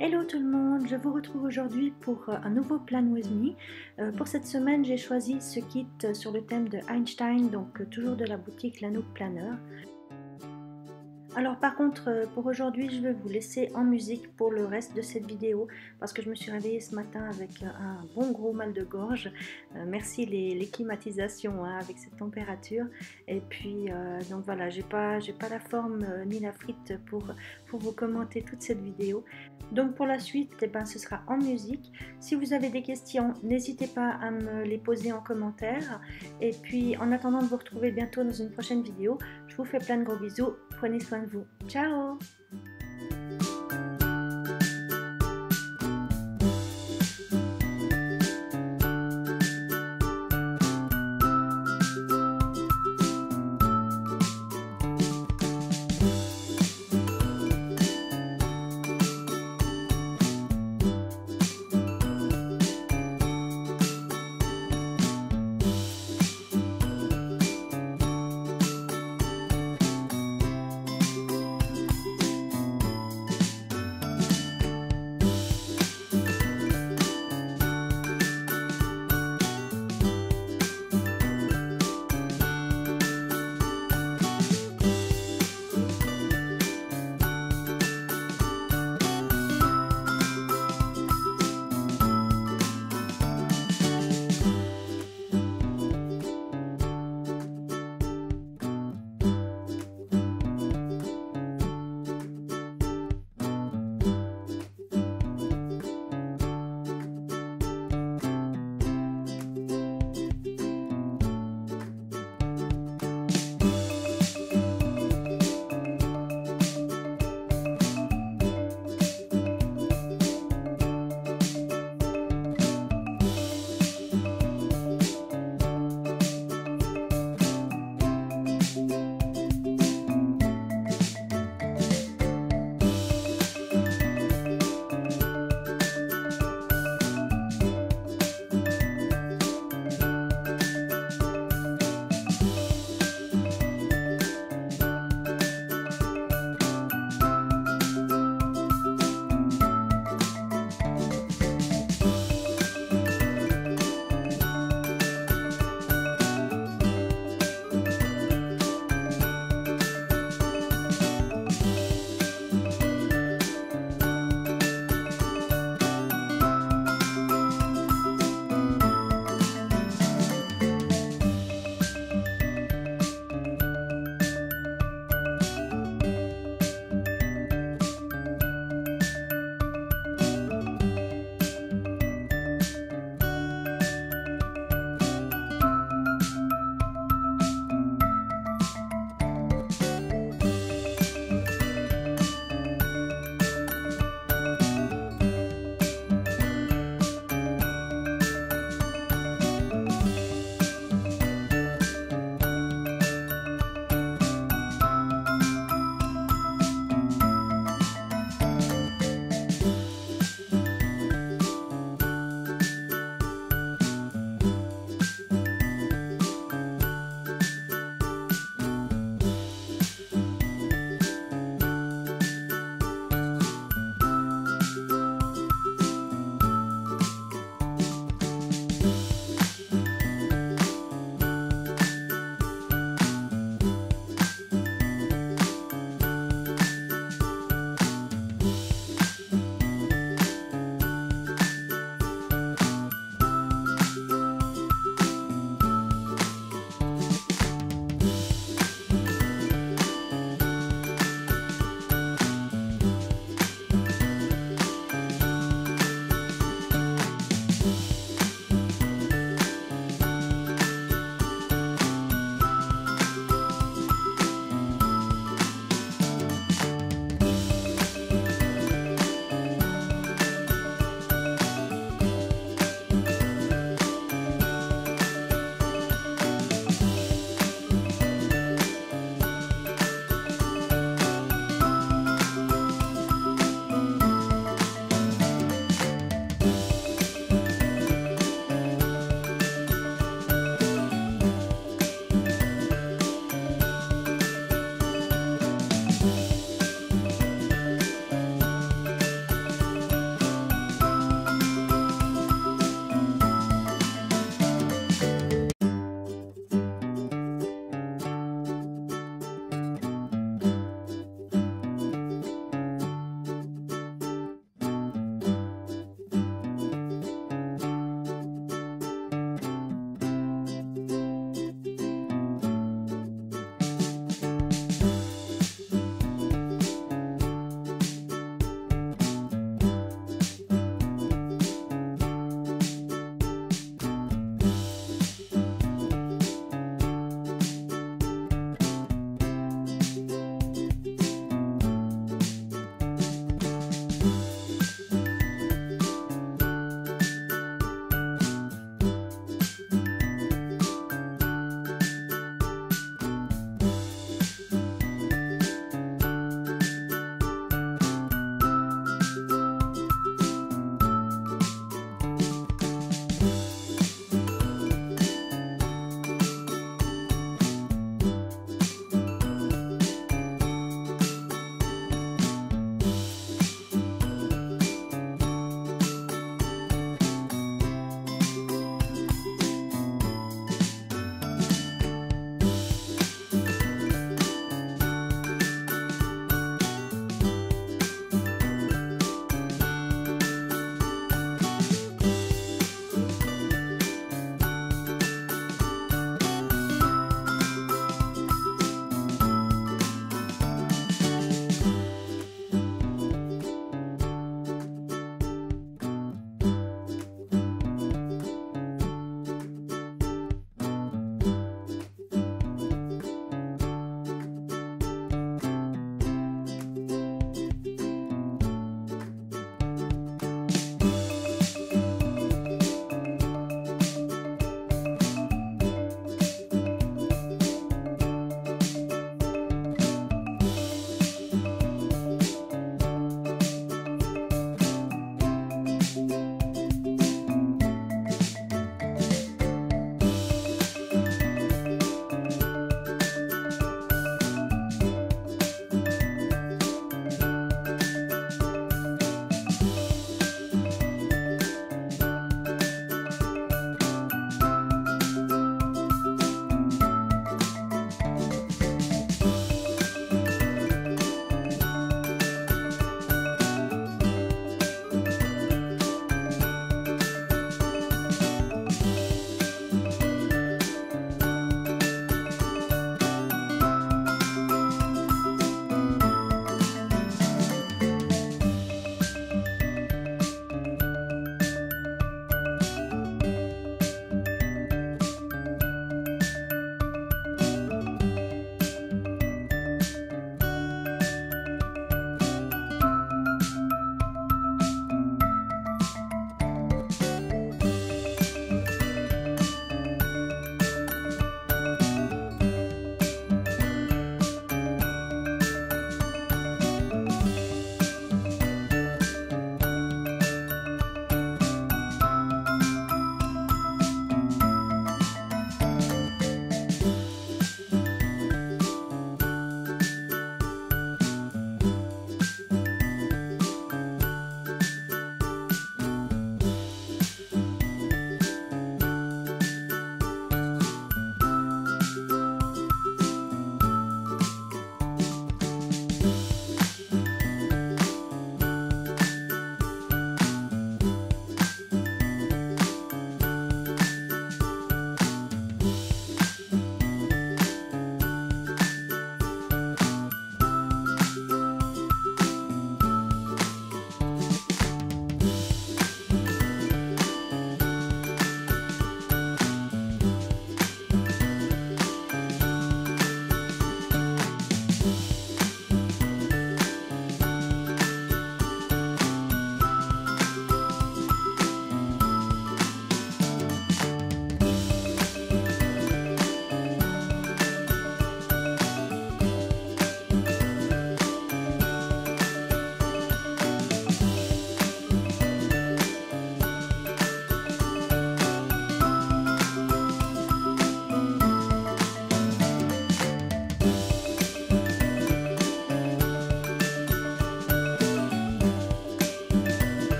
Hello tout le monde, je vous retrouve aujourd'hui pour un nouveau Plan with me. Pour cette semaine, j'ai choisi ce kit sur le thème de Einstein, donc toujours de la boutique Lanoobe Planner. Alors par contre, pour aujourd'hui, je vais vous laisser en musique pour le reste de cette vidéo parce que je me suis réveillée ce matin avec un bon gros mal de gorge. Merci les climatisations hein, avec cette température. Et puis donc voilà, j'ai pas la forme ni la frite pour vous commenter toute cette vidéo. Donc pour la suite, eh ben, ce sera en musique. Si vous avez des questions, n'hésitez pas à me les poser en commentaire. Et puis en attendant de vous retrouver bientôt dans une prochaine vidéo, je vous fais plein de gros bisous. Prenez soin de vous. Ciao!